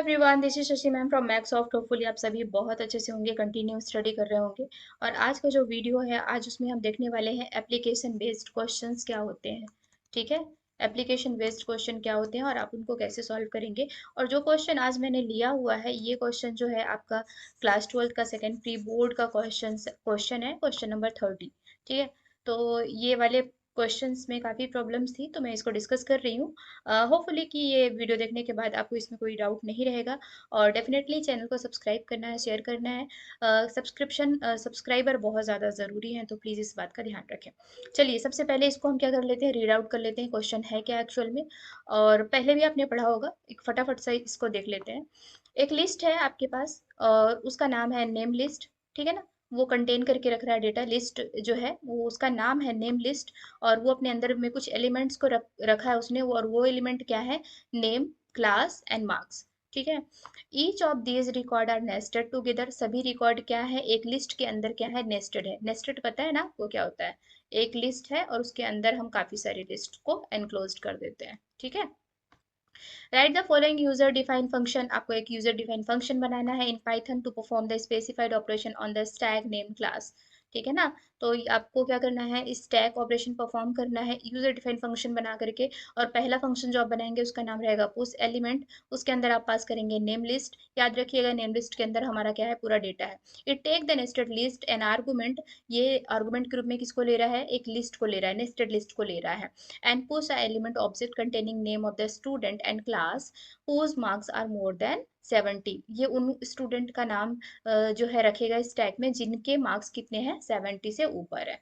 Everyone, this is Shashi ma'am from Maxsoft. Hopefully आप सभी बहुत अच्छे से होंगे, कंटिन्यू स्टडी कर रहे होंगे। और आज का जो वीडियो है, आज उसमें हम देखने वाले हैं एप्लीकेशन बेस्ड क्वेश्चंस क्या होते हैं। ठीक है, एप्लीकेशन बेस्ड क्वेश्चन क्या होते हैं और आप उनको कैसे सॉल्व करेंगे। और जो क्वेश्चन आज मैंने लिया हुआ है, ये क्वेश्चन जो है आपका क्लास 12 का सेकेंड प्री बोर्ड का क्वेश्चन है, क्वेश्चन नंबर 30। ठीक है, तो ये वाले क्वेश्चंस में काफ़ी प्रॉब्लम्स थी, तो मैं इसको डिस्कस कर रही हूँ। होपफुली कि ये वीडियो देखने के बाद आपको इसमें कोई डाउट नहीं रहेगा। और डेफिनेटली चैनल को सब्सक्राइब करना है, शेयर करना है। सब्सक्राइबर बहुत ज़्यादा ज़रूरी हैं, तो प्लीज़ इस बात का ध्यान रखें। चलिए, सबसे पहले इसको हम क्या कर लेते हैं, रीड आउट कर लेते हैं क्वेश्चन है क्या एक्चुअल में। और पहले भी आपने पढ़ा होगा, एक फटाफट से इसको देख लेते हैं। एक लिस्ट है आपके पास और उसका नाम है नेम लिस्ट। ठीक है ना, वो कंटेन करके रख रहा है डेटा लिस्ट जो है, वो उसका नाम है नेम लिस्ट। और वो अपने अंदर में कुछ एलिमेंट्स को रखा है उसने, और वो एलिमेंट क्या है, नेम, क्लास एंड मार्क्स। ठीक है, each of these record are nested together. सभी रिकॉर्ड क्या है, एक लिस्ट के अंदर क्या है, नेस्टेड है। नेस्टेड पता है ना वो क्या होता है, एक लिस्ट है और उसके अंदर हम काफी सारी लिस्ट को एनक्लोज कर देते हैं। ठीक है, write the following user define function. आपको एक यूजर डिफाइन फंक्शन बनाना है in Python to perform the specified operation on the stack name class. ठीक है ना, तो आपको क्या करना है, स्टैक ऑपरेशन परफॉर्म करना है यूजर डिफाइन फंक्शन बना करके। और पहला फंक्शन जो आप बनाएंगे उसका नाम रहेगा पुश एलिमेंट। उसके अंदर आप पास करेंगे नेम लिस्ट। याद रखिएगा, नेम लिस्ट के अंदर हमारा क्या है, पूरा डेटा है। It take the nested list an argument. ये आर्गुमेंट के रूप में किसको ले रहा है, एक लिस्ट को ले रहा है, नेस्टेड लिस्ट को ले रहा है। And push a element object containing name of the student and class whose marks are more than 70। ये उन स्टूडेंट का नाम जो है रखेगा स्टैक में जिनके मार्क्स कितने हैं, 70 से ऊपर है।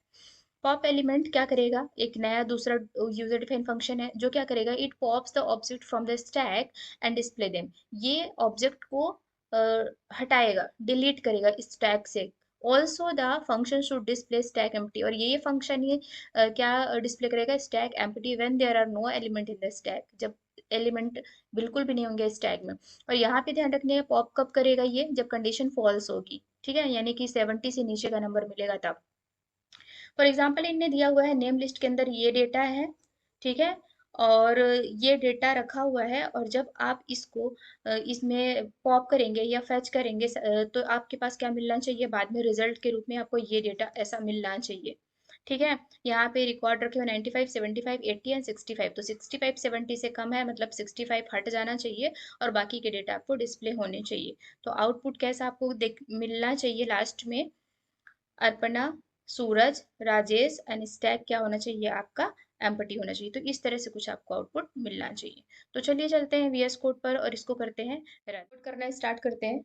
पॉप एलिमेंट क्या करेगा, एक नया दूसरा यूजर डिफाइन फंक्शन है जो क्या करेगा, it pops the object from the stack and display them. ये ऑब्जेक्ट को हटाएगा, डिलीट करेगा स्टैक से। Also the function should display stack empty. और ये फंक्शन ये क्या डिस्प्ले करेगा, stack empty when there are no element in the stack. जब एलिमेंट बिल्कुल भी नहीं होंगे स्टैक में। और यहाँ पे ध्यान रखने, पॉप कब करेगा ये, जब कंडीशन फॉल्स होगी। ठीक है, यानी कि 70 से नीचे का नंबर मिलेगा तब। फॉर एग्जाम्पल, इनने दिया हुआ है नेम लिस्ट के अंदर ये डेटा है। ठीक है, और ये डेटा रखा हुआ है, और जब आप इसको इसमें पॉप करेंगे या फैच करेंगे तो आपके पास क्या मिलना चाहिए, बाद में रिजल्ट के रूप में आपको ये डेटा ऐसा मिलना चाहिए। ठीक है, यहाँ पे रिकॉर्ड रखे हुए 95, 75, 80 एंड 65। तो 65 70 से कम है, मतलब 65 हट जाना चाहिए और बाकी के डेटा आपको डिस्प्ले होने चाहिए। तो आउटपुट कैसा आपको देख मिलना चाहिए लास्ट में, अर्पणा, सूरज, राजेश एंड स्टैक क्या होना चाहिए आपका, एम्प्टी होना चाहिए। तो इस तरह से कुछ आपको आउटपुट मिलना चाहिए। तो चलिए चलते हैं वीएस कोड पर और इसको करते हैं रन। कोड करना स्टार्ट करते हैं।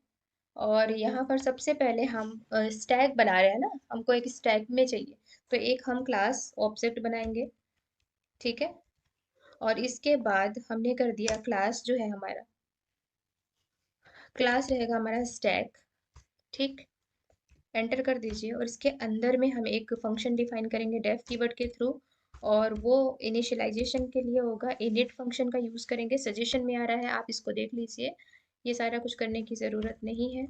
और यहाँ पर सबसे पहले हम स्टैक बना रहे हैं ना, हमको एक स्टैक में चाहिए। तो एक हम क्लास ऑब्जेक्ट बनाएंगे। ठीक है, और इसके बाद हमने कर दिया क्लास जो है हमारा, क्लास रहेगा हमारा स्टैक। ठीक, एंटर कर दीजिए और इसके अंदर में हम एक फंक्शन डिफाइन करेंगे डेफ कीवर्ड के थ्रू। और वो इनिशियलाइजेशन के लिए होगा, इनिट फंक्शन का यूज करेंगे। सजेशन में आ रहा है, आप इसको देख लीजिए। ये सारा कुछ करने की ज़रूरत नहीं है।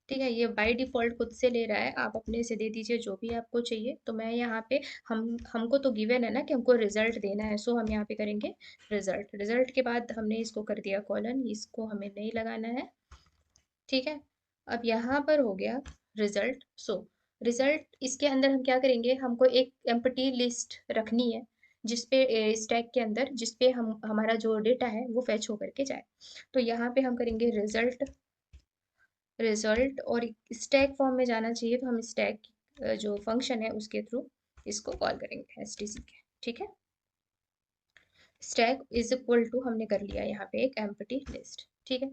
ठीक है, ये बाय डिफ़ॉल्ट खुद से ले रहा है, आप अपने से दे दीजिए जो भी आपको चाहिए। तो मैं यहाँ पे हमको तो गिवन है ना कि हमको रिजल्ट देना है, सो हम यहाँ पे करेंगे रिजल्ट। रिजल्ट के बाद हमने इसको कर दिया कॉलन, इसको हमें नहीं लगाना है। ठीक है, अब यहाँ पर हो गया रिजल्ट। सो रिजल्ट, इसके अंदर हम क्या करेंगे, हमको एक एम्प्टी लिस्ट रखनी है जिसपे स्टैक के अंदर, जिसपे हम हमारा जो डेटा है वो फैच होकर के जाए। तो यहाँ पे हम करेंगे रिजल्ट, रिजल्ट, और स्टैक फॉर्म में जाना चाहिए तो हम स्टैक जो फंक्शन है उसके थ्रू इसको कॉल करेंगे, एसटीसी के। ठीक है, स्टैक इज इक्वल टू, हमने कर लिया यहाँ पे एक एम्प्टी लिस्ट। ठीक है,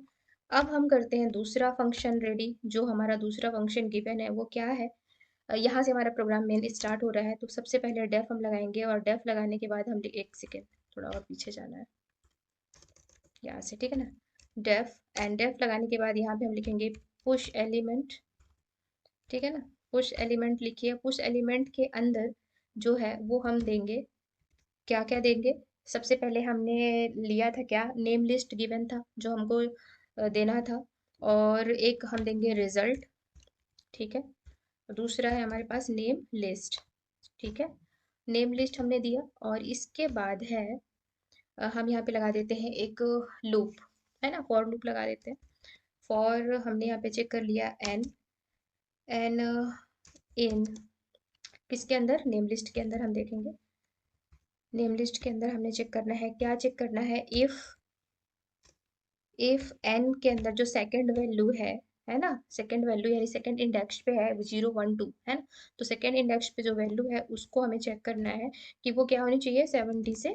अब हम करते हैं दूसरा फंक्शन रेडी। जो हमारा दूसरा फंक्शन गिवन है वो क्या है, यहाँ से हमारा प्रोग्राम मेन स्टार्ट हो रहा है। तो सबसे पहले डेफ हम लगाएंगे, और डेफ लगाने के बाद हम एक सेकेंड, थोड़ा और पीछे जाना है यहाँ से। ठीक है ना, डेफ, एंड डेफ लगाने के बाद यहाँ पे हम लिखेंगे पुश एलिमेंट। ठीक है ना, पुश एलिमेंट लिखिए। पुश एलिमेंट के अंदर जो है वो हम देंगे, क्या क्या देंगे। सबसे पहले हमने लिया था क्या, नेम लिस्ट गिवन था जो हमको देना था। और एक हम देंगे रिजल्ट। ठीक है, दूसरा है हमारे पास नेम लिस्ट। ठीक है, नेम लिस्ट हमने दिया, और इसके बाद है हम यहाँ पे लगा देते हैं एक लूप। है ना, फॉर लूप लगा देते हैं। फॉर हमने यहाँ पे चेक कर लिया एन, एन इन किसके अंदर, नेम लिस्ट के अंदर हम देखेंगे। नेम लिस्ट के अंदर हमने चेक करना है, क्या चेक करना है, इफ एन के अंदर जो सेकंड वैल्यू है ना, सेकंड वैल्यू यानी सेकंड इंडेक्स पे है 0 1 2, है ना, तो सेकंड इंडेक्स पे जो वैल्यू है उसको हमें चेक करना है कि वो क्या होनी चाहिए, 70 से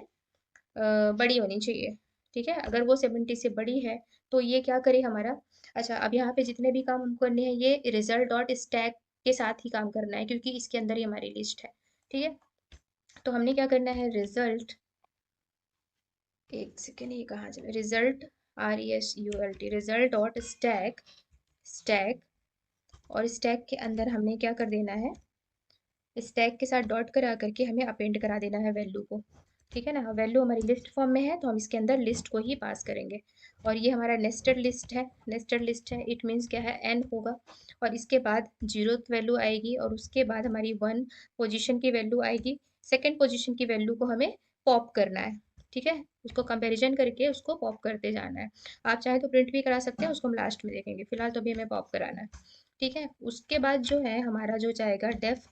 बड़ी होनी चाहिए। ठीक है, अगर वो 70 से बड़ी है तो ये क्या करे हमारा। अच्छा, अब यहाँ पे जितने भी काम हमको करने हैं ये रिजल्ट डॉट स्टैक के साथ ही काम करना है, क्योंकि इसके अंदर ही हमारी लिस्ट है। ठीक है, तो हमने क्या करना है, रिजल्ट, एक सेकेंड, ये कहाँ चले, result RESULT, result dot stack, stack, और स्टैक के अंदर हमने क्या कर देना है, स्टैक के साथ डॉट करा करके हमें अपेंड करा देना है वैल्यू को। ठीक है ना, वैल्यू हमारी लिस्ट फॉर्म में है तो हम इसके अंदर लिस्ट को ही पास करेंगे। और ये हमारा नेस्टेड लिस्ट है, नेस्टेड लिस्ट है, इट मीन्स क्या है, एन होगा, और इसके बाद 0th वैल्यू आएगी, और उसके बाद हमारी 1 पोजीशन की वैल्यू आएगी, सेकंड पोजीशन की वैल्यू को हमें पॉप करना है। ठीक है, उसको कंपैरिजन करके उसको पॉप करते जाना है। आप चाहे तो प्रिंट भी करा सकते हैं, उसको हम लास्ट में देखेंगे, फिलहाल तो अभी हमें पॉप कराना है। ठीक है, उसके बाद जो है हमारा जो जाएगा डेफ,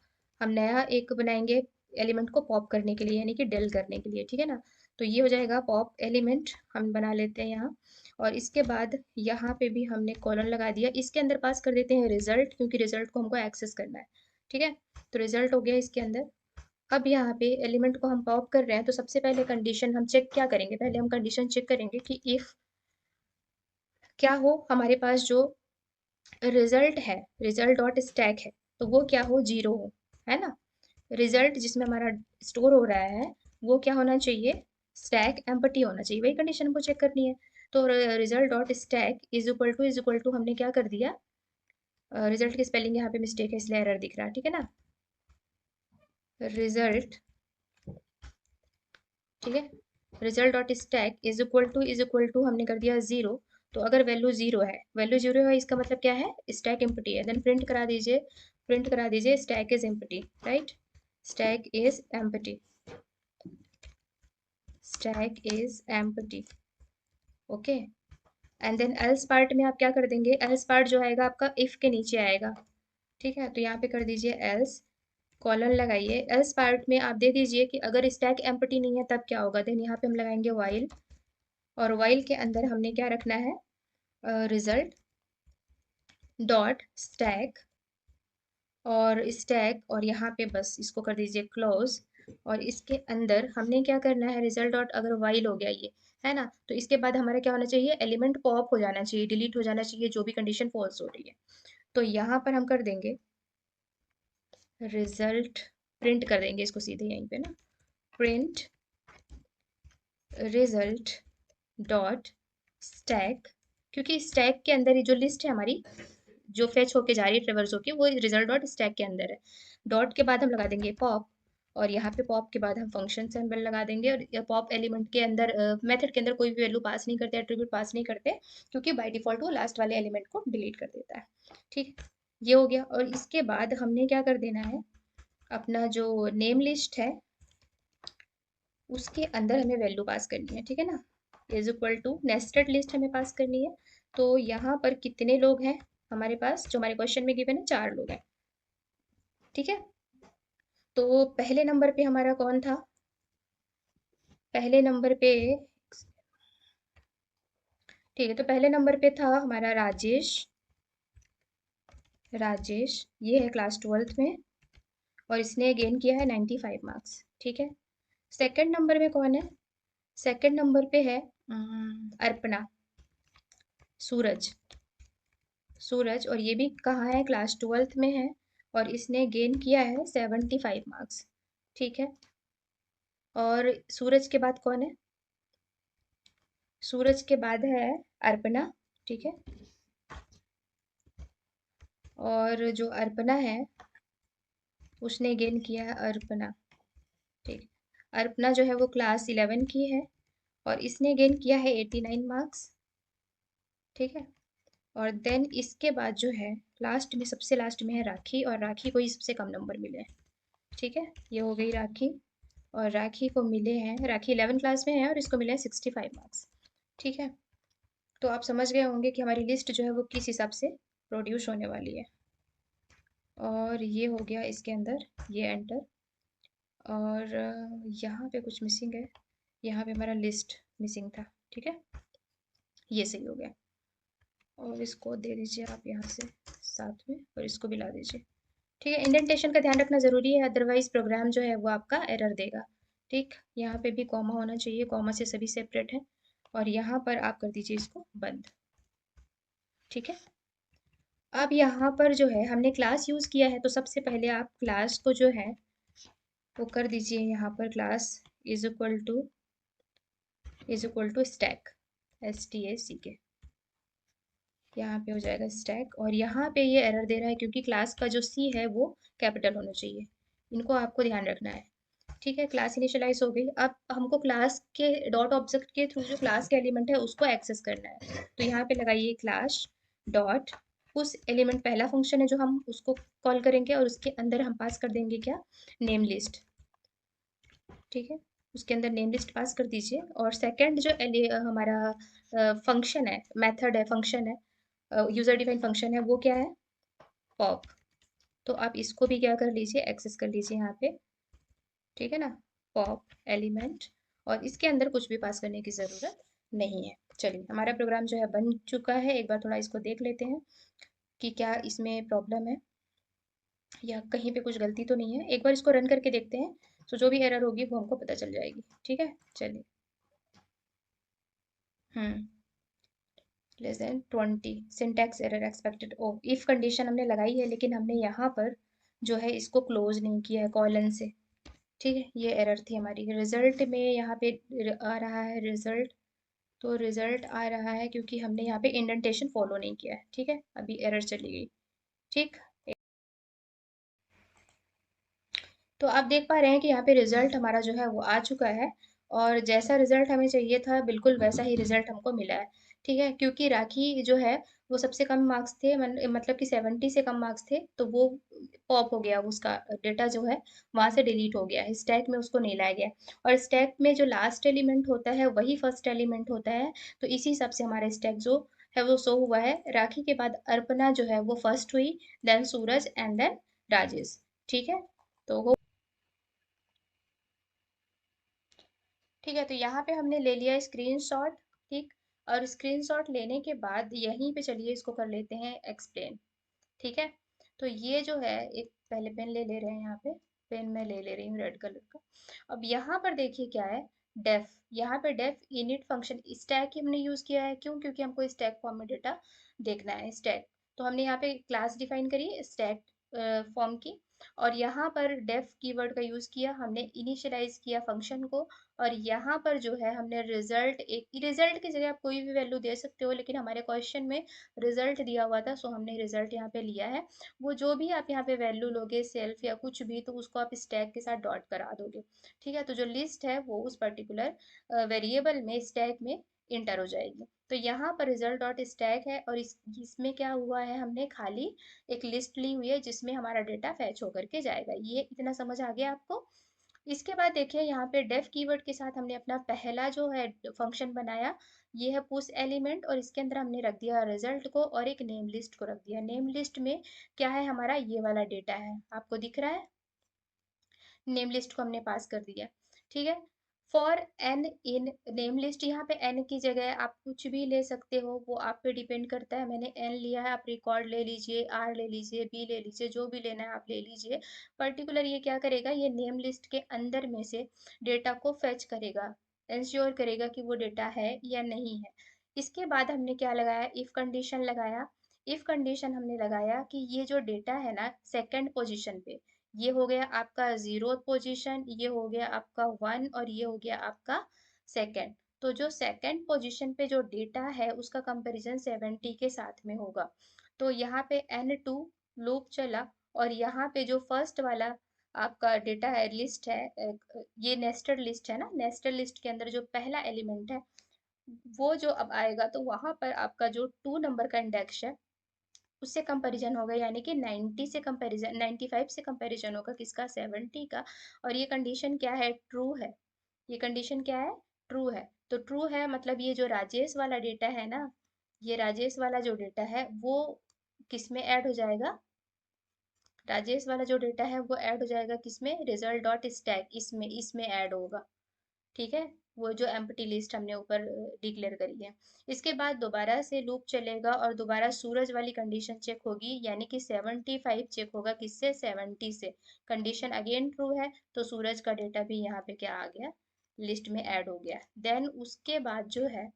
हम नया एक बनाएंगे एलिमेंट को पॉप करने के लिए, यानी कि डेल करने के लिए। ठीक है ना, तो ये हो जाएगा पॉप एलिमेंट, हम बना लेते हैं यहाँ। और इसके बाद यहाँ पे भी हमने कॉलन लगा दिया, इसके अंदर पास कर देते हैं रिजल्ट, क्योंकि रिजल्ट को हमको एक्सेस करना है। ठीक है, तो रिजल्ट हो गया इसके अंदर। अब यहाँ पे एलिमेंट को हम पॉप कर रहे हैं, तो सबसे पहले कंडीशन हम चेक क्या करेंगे, पहले हम कंडीशन चेक करेंगे कि इफ क्या हो हमारे पास जो रिजल्ट है, रिजल्ट डॉट स्टैक है, तो वो क्या हो, 0 हो, है ना। रिजल्ट जिसमें हमारा स्टोर हो रहा है वो क्या होना चाहिए, स्टैक एम्प्टी होना चाहिए, वही कंडीशन हमको चेक करनी है। तो result dot stack is equal to हमने क्या कर दिया, रिजल्ट की स्पेलिंग यहाँ पे मिस्टेक है इसलिए एरर दिख रहा है। ठीक है ना, रिजल्ट, ठीक है, result dot stack is equal to हमने कर दिया 0। तो अगर वैल्यू 0 है, वैल्यू 0 है, इसका मतलब क्या है, स्टैक एम्प्टी है, देन प्रिंट करा दीजिए, प्रिंट करा दीजिए stack is empty, right, stack is empty, stack is empty. Okay, and then else part में आप क्या कर देंगे, एल्स पार्ट जो आएगा आपका इफ के नीचे आएगा। ठीक है, तो यहाँ पे कर दीजिए एल्स, कॉलन लगाइए, एल्स पार्ट में आप दे दीजिए कि अगर स्टैक एम्प्टी नहीं है तब क्या होगा, देन यहाँ पे हम लगाएंगे वाइल, और वाइल के अंदर हमने क्या रखना है, रिजल्ट डॉट स्टैक, और स्टैक, और यहाँ पे बस इसको कर दीजिए क्लोज। और इसके अंदर हमने क्या करना है, रिजल्ट डॉट, अगर वाइल हो गया ये, है ना, तो इसके बाद हमारा क्या होना चाहिए, एलिमेंट पॉप हो जाना चाहिए, डिलीट हो जाना चाहिए, जो भी कंडीशन फॉल्स हो रही है। तो यहाँ पर हम कर देंगे रिजल्ट, प्रिंट कर देंगे इसको सीधे यहीं पे ना, प्रिंट रिजल्ट डॉट स्टैक, क्योंकि स्टैक के अंदर ही जो लिस्ट है हमारी, जो फेच होके जा रही है ट्रेवर्स होके, वो रिजल्ट डॉट स्टैक के अंदर है। डॉट के बाद हम लगा देंगे पॉप, और यहाँ पे पॉप के बाद हम फंक्शन सिंबल लगा देंगे, और पॉप एलिमेंट के अंदर, मेथड के अंदर कोई भी वैल्यू पास नहीं करते, एट्रीब्यूट पास नहीं करते, क्योंकि बाय डिफॉल्ट वो लास्ट वाले एलिमेंट को डिलीट कर देता है। ठीक, ये हो गया। और इसके बाद हमने क्या कर देना है, अपना जो नेम लिस्ट है उसके अंदर हमें वैल्यू पास करनी है। ठीक है ना, is equal to nested list हमें पास करनी है। तो यहाँ पर कितने लोग हैं हमारे पास, जो हमारे क्वेश्चन में गिवन है 4 लोग हैं। ठीक है, तो पहले नंबर पे हमारा कौन था, पहले नंबर पे, ठीक है, तो पहले नंबर पे था हमारा राजेश, राजेश, ये है क्लास 12th में, और इसने गेन किया है 95 मार्क्स। ठीक है, सेकंड नंबर में कौन है, सेकंड नंबर पे है अर्पणा, सूरज, सूरज, और ये भी कहाँ है, क्लास 12th में है, और इसने गेन किया है 75 मार्क्स। ठीक है, और सूरज के बाद कौन है, सूरज के बाद है अर्पणा। ठीक है, और जो अर्पणा है उसने गेन किया है, अर्पणा, ठीक, अर्पणा जो है वो क्लास 11 की है, और इसने गेन किया है 89 मार्क्स। ठीक है, और देन इसके बाद जो है लास्ट में, सबसे लास्ट में है राखी, और राखी को ही सबसे कम नंबर मिले हैं। ठीक है, ये हो गई राखी, और राखी को मिले हैं, राखी 11 क्लास में है और इसको मिले हैं 65 मार्क्स। ठीक है, तो आप समझ गए होंगे कि हमारी लिस्ट जो है वो किस हिसाब से प्रोड्यूस होने वाली है। और ये हो गया इसके अंदर, ये एंटर। और यहाँ पे कुछ मिसिंग है, यहाँ पे हमारा लिस्ट मिसिंग था, ठीक है, ये सही हो गया। और इसको दे दीजिए आप यहाँ से साथ में, और इसको भी ला दीजिए। ठीक है, इंडेंटेशन का ध्यान रखना ज़रूरी है, अदरवाइज प्रोग्राम जो है वो आपका एरर देगा। ठीक, यहाँ पे भी कॉमा होना चाहिए, कॉमा से सभी सेपरेट है। और यहाँ पर आप कर दीजिए इसको बंद। ठीक है, अब यहाँ पर जो है हमने क्लास यूज़ किया है, तो सबसे पहले आप क्लास को जो है वो कर दीजिए यहाँ पर, class is equal to stack, STACK, यहाँ पे हो जाएगा स्टैक। और यहाँ पे ये एरर दे रहा है क्योंकि क्लास का जो C है वो कैपिटल होना चाहिए, इनको आपको ध्यान रखना है। ठीक है, क्लास इनिशियलाइज हो गई। अब हमको क्लास के डॉट ऑब्जेक्ट के थ्रू जो क्लास के एलिमेंट है उसको एक्सेस करना है, तो यहाँ पे लगाइए क्लास डॉट, उस एलिमेंट, पहला फंक्शन है जो हम उसको कॉल करेंगे, और उसके अंदर हम पास कर देंगे क्या, नेम लिस्ट। ठीक है, उसके अंदर नेम लिस्ट पास कर दीजिए। और सेकंड जो हमारा फंक्शन है, मेथड है, फंक्शन है, यूजर डिफाइंड फंक्शन है, वो क्या है, पॉप। तो आप इसको भी क्या कर लीजिए, एक्सेस कर लीजिए यहाँ पे। ठीक है ना, पॉप एलिमेंट, और इसके अंदर कुछ भी पास करने की ज़रूरत नहीं है। चलिए, हमारा प्रोग्राम जो है बन चुका है। एक बार थोड़ा इसको देख लेते हैं कि क्या इसमें प्रॉब्लम है या कहीं पे कुछ गलती तो नहीं है। एक बार इसको रन करके देखते हैं, तो जो भी एरर होगी वो हमको पता चल जाएगी। ठीक है, चलिए। Hmm, <20 syntax error expected. Oh, if condition हमने लगाई है, लेकिन हमने यहाँ पर जो है इसको क्लोज नहीं किया है कॉलन से। ठीक है, ये एरर थी हमारी। रिजल्ट में यहाँ पे आ रहा है रिजल्ट, तो रिजल्ट आ रहा है क्योंकि हमने यहाँ पे इंडेंटेशन फॉलो नहीं किया है। ठीक है, अभी एरर चली गई। ठीक, तो आप देख पा रहे हैं कि यहाँ पे रिजल्ट हमारा जो है वो आ चुका है, और जैसा रिजल्ट हमें चाहिए था बिल्कुल वैसा ही रिजल्ट हमको मिला है। ठीक है, क्योंकि राखी जो है वो सबसे कम मार्क्स थे, मतलब कि 70 से कम मार्क्स थे, तो वो पॉप हो गया, उसका डेटा जो है वहां से डिलीट हो गया है, स्टैक में उसको नहीं लाया गया। और स्टैक में जो लास्ट एलिमेंट होता है वही फर्स्ट एलिमेंट होता है, तो इसी हिसाब से हमारा स्टैक जो है वो शो हुआ है। राखी के बाद अर्पणा जो है वो फर्स्ट हुई, then Suraj, and then Rajesh. ठीक है, तो ठीक है, तो यहाँ पे हमने ले लिया स्क्रीनशॉट। ठीक, और स्क्रीनशॉट लेने के बाद यहीं पे चलिए इसको कर लेते हैं एक्सप्लेन। ठीक है, तो ये जो है, एक पहले पेन ले ले रहे हैं, यहाँ पे पेन मैं ले ले रही हूँ रेड कलर का। अब यहाँ पर देखिए क्या है, डेफ, यहाँ पे डेफ इनिट फंक्शन स्टैक हमने यूज किया है। क्यों, क्योंकि हमको स्टैक फॉर्म में डेटा देखना है, स्टैक। तो हमने यहाँ पे क्लास डिफाइन करी स्टैक फॉर्म की, और यहाँ पर डेफ कीवर्ड का यूज किया, हमने इनिशियलाइज किया फंक्शन को। और यहाँ पर जो है हमने रिजल्ट, एक रिजल्ट की जगह आप कोई भी वैल्यू दे सकते हो, लेकिन हमारे क्वेश्चन में रिजल्ट दिया हुआ था, सो हमने रिजल्ट यहाँ पे लिया है। वो जो भी आप यहाँ पे वैल्यू लोगे, सेल्फ या कुछ भी, तो उसको आप स्टैक के साथ डॉट करा दोगे। ठीक है, तो जो लिस्ट है वो उस पर्टिकुलर वेरिएबल में, स्टैक में इंटर हो जाएगी। तो यहाँ पर रिजल्ट डॉट स्टैक है, और इसमें क्या हुआ है, हमने खाली एक लिस्ट ली हुई है जिसमें हमारा डेटा फैच होकर के जाएगा। ये इतना समझ आ गया आपको। इसके बाद देखिए यहाँ पे डेफ कीवर्ड के साथ हमने अपना पहला जो है फंक्शन बनाया, ये है पुश एलिमेंट, और इसके अंदर हमने रख दिया रिजल्ट को, और एक नेम लिस्ट को रख दिया। नेम लिस्ट में क्या है, हमारा ये वाला डेटा है, आपको दिख रहा है, नेम लिस्ट को हमने पास कर दिया। ठीक है, for N in name list, यहाँ पे एन की जगह आप कुछ भी ले सकते हो, वो आप पे डिपेंड करता है। मैंने एन लिया है, आप रिकॉर्ड ले लीजिए, आर ले लीजिए, बी ले लीजिए, जो भी लेना है आप ले लीजिए। पर्टिकुलर ये क्या करेगा, ये नेम लिस्ट के अंदर में से डेटा को फेच करेगा, इंश्योर करेगा कि वो डेटा है या नहीं है। इसके बाद हमने क्या लगाया, इफ कंडीशन लगाया। इफ कंडीशन हमने लगाया कि ये जो डेटा है ना सेकंड पोजीशन पे, ये हो गया आपका 0 पोजीशन, ये हो गया आपका 1, और ये हो गया आपका सेकंड। तो जो सेकंड पोजीशन पे जो डेटा है उसका कंपैरिजन 70 के साथ में होगा। तो यहाँ पे N2 लूप चला, और यहाँ पे जो फर्स्ट वाला आपका डेटा है, लिस्ट है, ये नेस्टेड लिस्ट है ना, नेस्टेड लिस्ट के अंदर जो पहला एलिमेंट है वो जो अब आएगा, तो वहां पर आपका जो 2 नंबर का इंडेक्स है उससे कंपैरिजन होगा, यानी कि 90 से कंपैरिजन, 95 से कंपैरिजन होगा किसका, 70 का। और ये कंडीशन क्या है, ट्रू है। ये कंडीशन क्या है, ट्रू है। तो ट्रू है मतलब ये जो राजेश वाला डेटा है ना, ये राजेश वाला जो डेटा है वो किस में ऐड हो जाएगा, राजेश वाला जो डेटा है वो ऐड हो जाएगा किसमें, रिजल्ट डॉट स्टैक, इसमें इसमें ऐड होगा। ठीक है, वो जो एम्प्टी लिस्ट हमने ऊपर डिक्लेयर करी है। इसके बाद दोबारा से लूप चलेगा और दोबारा सूरज वाली कंडीशन चेक होगी, यानी कि 75 चेक होगा, किससे, 70 से। कंडीशन अगेन ट्रू है तो सूरज का डेटा भी यहाँ पे क्या आ गया, लिस्ट में ऐड हो गया। देन उसके बाद जो है,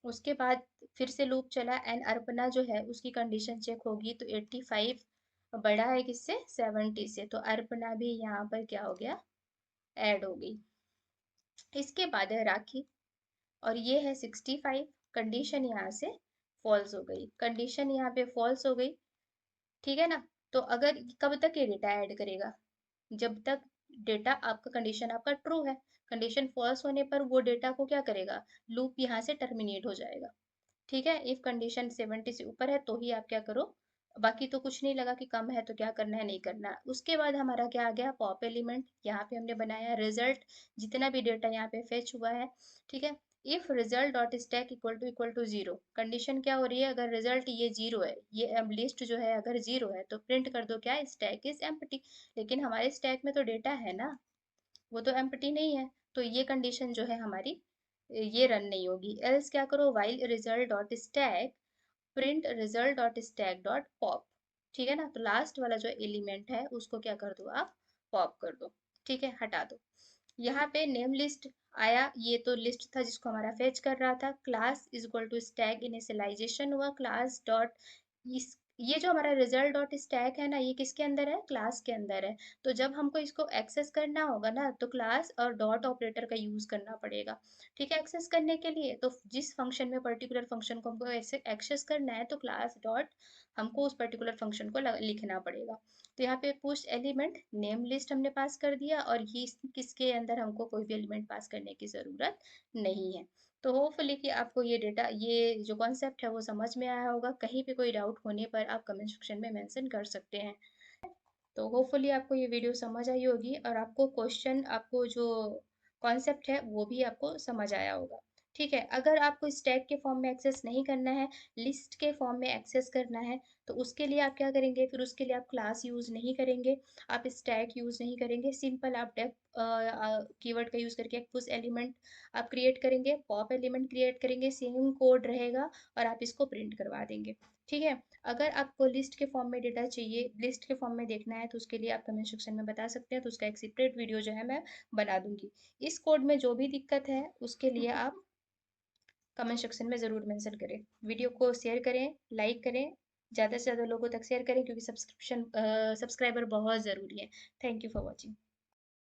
उसके बाद फिर से लूप चला एंड अर्पणा जो है उसकी कंडीशन चेक होगी तो 85 बड़ा है किससे, 70 से, तो अर्पणा भी यहाँ पर क्या हो गया, ऐड हो गई। इसके बाद है राखी और ये है 65, कंडीशन यहाँ से फॉल्स हो गई, कंडीशन यहाँ पे फॉल्स हो गई। ठीक है ना। तो अगर कब तक ये डेटा ऐड करेगा, जब तक डेटा आपका कंडीशन आपका ट्रू है। कंडीशन फॉल्स होने पर वो डेटा को क्या करेगा, लूप यहाँ से टर्मिनेट हो जाएगा। ठीक है, इफ कंडीशन 70 से ऊपर है तो ही आप क्या करो, बाकी तो कुछ नहीं लगा कि कम है तो क्या करना है, नहीं करना है। उसके बाद हमारा क्या आ गया, पॉप एलिमेंट, यहाँ पे हमने बनाया रिजल्ट, जितना भी डेटा यहाँ पे फेच हुआ है। ठीक है, if result dot stack equal to zero, condition क्या हो रही है, अगर रिजल्ट ये जीरो है, ये लिस्ट जो है अगर जीरो है तो प्रिंट कर दो क्या, स्टैक इज एम्प्टी। लेकिन हमारे स्टैक में तो डेटा है ना, वो तो एम्प्टी नहीं है, तो ये कंडीशन जो है हमारी ये रन नहीं होगी। एल्स क्या करो, while result dot stack print result dot stack dot pop. ठीक है ना, तो लास्ट वाला जो एलिमेंट है उसको क्या कर दो आप, पॉप कर दो। ठीक है, हटा दो। यहाँ पे नेम लिस्ट आया, ये तो लिस्ट था जिसको हमारा फेच कर रहा था। Class is equal to stack initialization हुआ, क्लास डॉट इस, ये जो हमारा रिजल्ट डॉट स्टैक है ना, ये किसके अंदर है, क्लास के अंदर है। तो जब हमको इसको एक्सेस करना होगा ना तो क्लास और डॉट ऑपरेटर का यूज करना पड़ेगा। ठीक है, एक्सेस करने के लिए तो जिस फंक्शन में पर्टिकुलर फंक्शन को हमको ऐसे एक्सेस करना है तो क्लास डॉट हमको उस पर्टिकुलर फंक्शन को लिखना पड़ेगा। तो यहाँ पे पुश एलिमेंट नेम लिस्ट हमने पास कर दिया, और ये किसके अंदर हमको कोई भी एलिमेंट पास करने की ज़रूरत नहीं है। तो होपफुली कि आपको ये डेटा, ये जो कॉन्सेप्ट है वो समझ में आया होगा। कहीं पे कोई डाउट होने पर आप कमेंट सेक्शन में मेंशन कर सकते हैं। तो होपफुली आपको ये वीडियो समझ आई होगी और आपको क्वेश्चन, आपको जो कॉन्सेप्ट है वो भी आपको समझ आया होगा। ठीक है, अगर आपको स्टैक के फॉर्म में एक्सेस नहीं करना है, लिस्ट के फॉर्म में एक्सेस करना है, तो उसके लिए आप क्या करेंगे, फिर उसके लिए आप क्लास यूज़ नहीं करेंगे, आप स्टैक यूज़ नहीं करेंगे, सिंपल आप डेफ कीवर्ड का यूज़ करके एक पुश एलिमेंट आप क्रिएट करेंगे, पॉप एलिमेंट क्रिएट करेंगे, सेम कोड रहेगा और आप इसको प्रिंट करवा देंगे। ठीक है, अगर आपको लिस्ट के फॉर्म में डेटा चाहिए, लिस्ट के फॉर्म में देखना है, तो उसके लिए आप कमेंट सेक्शन में बता सकते हैं, तो उसका एक सेपरेट वीडियो जो है मैं बना दूंगी। इस कोड में जो भी दिक्कत है उसके लिए आप कमेंट सेक्शन में ज़रूर मेंशन करें। वीडियो को शेयर करें, लाइक करें, ज़्यादा से ज़्यादा लोगों तक शेयर करें, क्योंकि सब्सक्राइबर बहुत ज़रूरी है। Thank you for watching.